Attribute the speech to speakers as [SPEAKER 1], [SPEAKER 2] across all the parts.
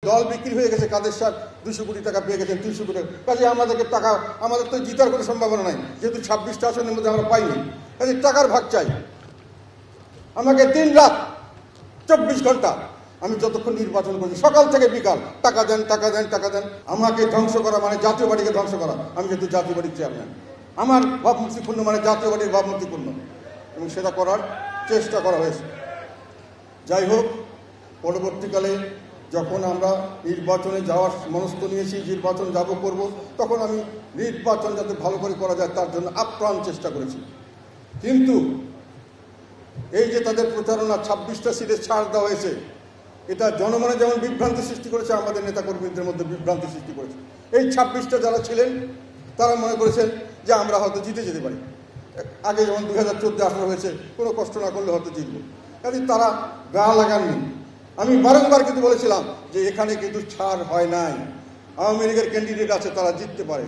[SPEAKER 1] দল বিক্রি হয়ে গেছে, কাদের সাথ 200 কোটি টাকা পেয়ে গেছেন, 300 কোটি কাজে আমাদেরকে টাকা, আমাদের তো জিতার কোনো সম্ভাবনা নাই, যেহেতু 26টা আসনের মধ্যে আমরা পাইনি। কাজে টাকার ভাগ চাই আমাকে। দিন রাত 24 ঘন্টা আমি যতক্ষণ নির্বাচন করছি, সকাল থেকে বিকাল টাকা দেন, টাকা দেন, টাকা দেন। আমাকে ধ্বংস করা মানে জাতীয় পার্টিকে ধ্বংস করা। আমি যেহেতু জাতীয় পার্টির চেয়ারম্যান, আমার ভাবমূর্তিপূর্ণ মানে জাতীয় পার্টির ভাবমূর্তিপূর্ণ, এবং সেটা করার চেষ্টা করা হয়েছে। যাই হোক, পরবর্তীকালে যখন আমরা নির্বাচনে যাওয়ার মনস্থ নিয়েছি, নির্বাচন যাব করব, তখন আমি নির্বাচন যাতে ভালো করে করা যায় তার জন্য আপ্রাণ চেষ্টা করেছি। কিন্তু এই যে তাদের প্রচারণা, 26টা সিটে ছাড় দেওয়া হয়েছে, এটা জনমনে যেমন বিভ্রান্তি সৃষ্টি করেছে, আমাদের নেতাকর্মীদের মধ্যে বিভ্রান্তি সৃষ্টি করেছে। এই 26টা যারা ছিলেন তারা মনে করেছেন যে আমরা হয়তো জিতে যেতে পারি। আগে যেমন 2014-18 হয়েছে, কোনো কষ্ট না করলে হয়তো জিতব। কাজে তারা গা লাগাননি। আমি বারংবার কিন্তু বলেছিলাম যে এখানে কিন্তু ছাড় হয় নাই, আওয়ামী লীগের ক্যান্ডিডেট আছে, তারা জিততে পারে।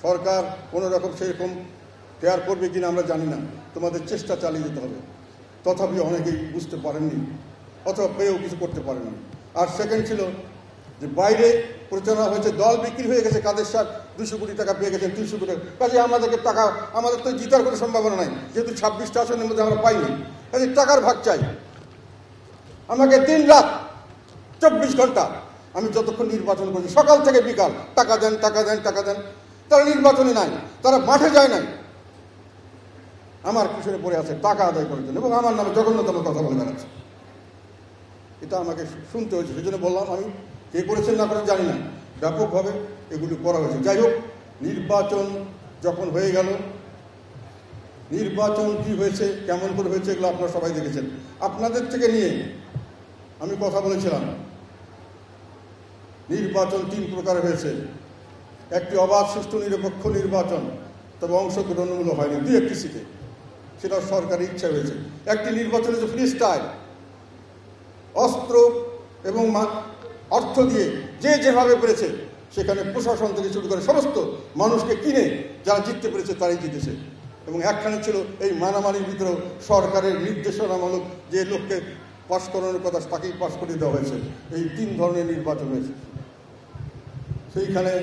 [SPEAKER 1] সরকার কোনো রকম সেরকম কেয়ার করবে কিনা আমরা জানি না, তোমাদের চেষ্টা চালিয়ে যেতে হবে। তথাপি অনেকেই বুঝতে পারেননি অথবা পেয়েও কিছু করতে পারেননি। আর সেকেন্ড ছিল যে বাইরে প্রচারণা হয়েছে, দল বিক্রি হয়ে গেছে, কাদের সাথ 200 কোটি টাকা পেয়ে গেছেন, 300 কোটি কাজে আমাদেরকে টাকা, আমাদের তো জিতার কোনো সম্ভাবনা নাই, যেহেতু 26টা আসনের মধ্যে আমরা পাইনি। কাজে টাকার ভাগ চাই আমাকে। দিন রাত 24 ঘন্টা আমি যতক্ষণ নির্বাচন করছি, সকাল থেকে বিকাল টাকা দেন, টাকা দেন, টাকা দেন। তারা নির্বাচনে নাই, তারা মাঠে যায় নাই, আমার পিছনে পড়ে আছে টাকা আদায় করার জন্য, এবং আমার নামে জঘন্যতম কথা বলে বেড়াচ্ছে। এটা আমাকে শুনতে হয়েছে, সেই জন্য বললাম আমি কে করেছেন না করেন জানি না, ব্যাপকভাবে এগুলি করা হয়েছে। যাই হোক, নির্বাচন যখন হয়ে গেল, নির্বাচন কি হয়েছে, কেমন করে হয়েছে, এগুলো আপনারা সবাই দেখেছেন। আপনাদের থেকে নিয়ে আমি কথা বলেছিলাম, নির্বাচন 3 প্রকার হয়েছে। একটি অবাধ, সুষ্ঠু, নিরপেক্ষ নির্বাচন, তবে অংশগ্রহণমূলক হয়নি 2-1টি সিটে, সেটা সরকারি ইচ্ছা হয়েছে। একটি নির্বাচন হচ্ছে ফ্রি স্টাইল, অস্ত্র এবং অর্থ দিয়ে যে যেভাবে পেরেছে, সেখানে প্রশাসন থেকে শুরু করে সমস্ত মানুষকে কিনে যারা জিততে পেরেছে তারাই জিতেছে। এবং একখানে ছিল এই মানামারির ভিতরেও সরকারের নির্দেশনামূলক যে লোককে পাশ করানোর কথা তাকেই পাশ করে দেওয়া হয়েছে। এই 3 ধরনের নির্বাচন হয়েছে। সেইখানে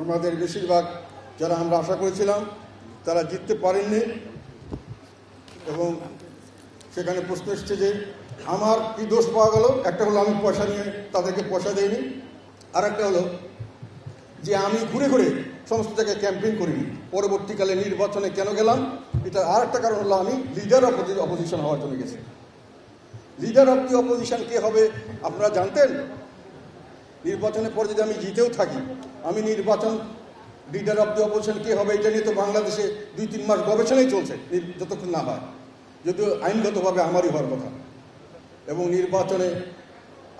[SPEAKER 1] আমাদের বেশিরভাগ যারা আমরা আশা করেছিলাম তারা জিততে পারেননি। এবং সেখানে প্রশ্ন এসছে যে আমার কি দোষ পাওয়া গেল। একটা হলো আমি পয়সা নিয়ে তাদেরকে পয়সা দেইনি, আর একটা হলো যে আমি ঘুরে ঘুরে সমস্ত জায়গায় ক্যাম্পেইন করিনি। পরবর্তীকালে নির্বাচনে কেন গেলাম, এটা আর একটা কারণ হলো আমি লিডার অফ অপোজিশন হওয়ার জন্য গেছি। লিডার অফ দি অপোজিশন কে হবে আপনারা জানতেন? নির্বাচনের পর যদি আমি জিতেও থাকি, আমি নির্বাচন লিডার অফ দি অপোজিশন কে হবে এটা নিয়ে তো বাংলাদেশে 2-3 মাস গবেষণাই চলছে, যতক্ষণ না হয়, যদিও আইনগতভাবে আমারই হওয়ার কথা। এবং নির্বাচনে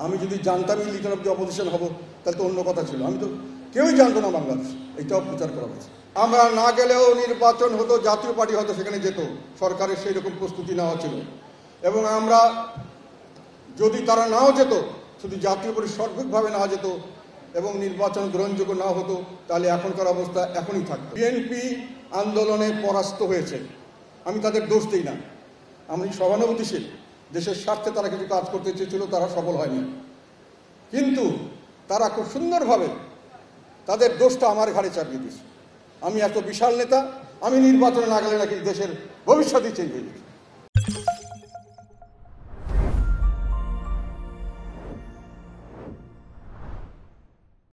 [SPEAKER 1] আমি যদি জানতামই লিডার অফ দি অপোজিশন হব, তাহলে তো অন্য কথা ছিল। আমি তো কেউই জানতো না বাংলাদেশ, এটাও প্রচার করা হয়েছে। আমরা না গেলেও নির্বাচন হতো, জাতীয় পার্টি হয়তো সেখানে যেত, সরকারের সেই রকম প্রস্তুতি নেওয়া ছিল। এবং আমরা যদি তারা নাও যেত, শুধু জাতীয় পার্টি সার্বিকভাবে না যেত এবং নির্বাচন গ্রহণযোগ্য না হতো, তাহলে এখনকার অবস্থা এখনই থাকতো। বিএনপি আন্দোলনে পরাস্ত হয়েছে, আমি তাদের দোষ দিই না। আমি সহানুভূতিশীল, দেশের স্বার্থে তারা কিছু কাজ করতে চেয়েছিল, তারা সফল হয়নি। কিন্তু তারা খুব সুন্দরভাবে তাদের দোষটা আমার ঘাড়ে চাপিয়ে দিয়েছে। আমি এত বিশাল নেতা, আমি নির্বাচনে না গেলে নাকি দেশের ভবিষ্যৎই চেঞ্জ হয়ে গেছে।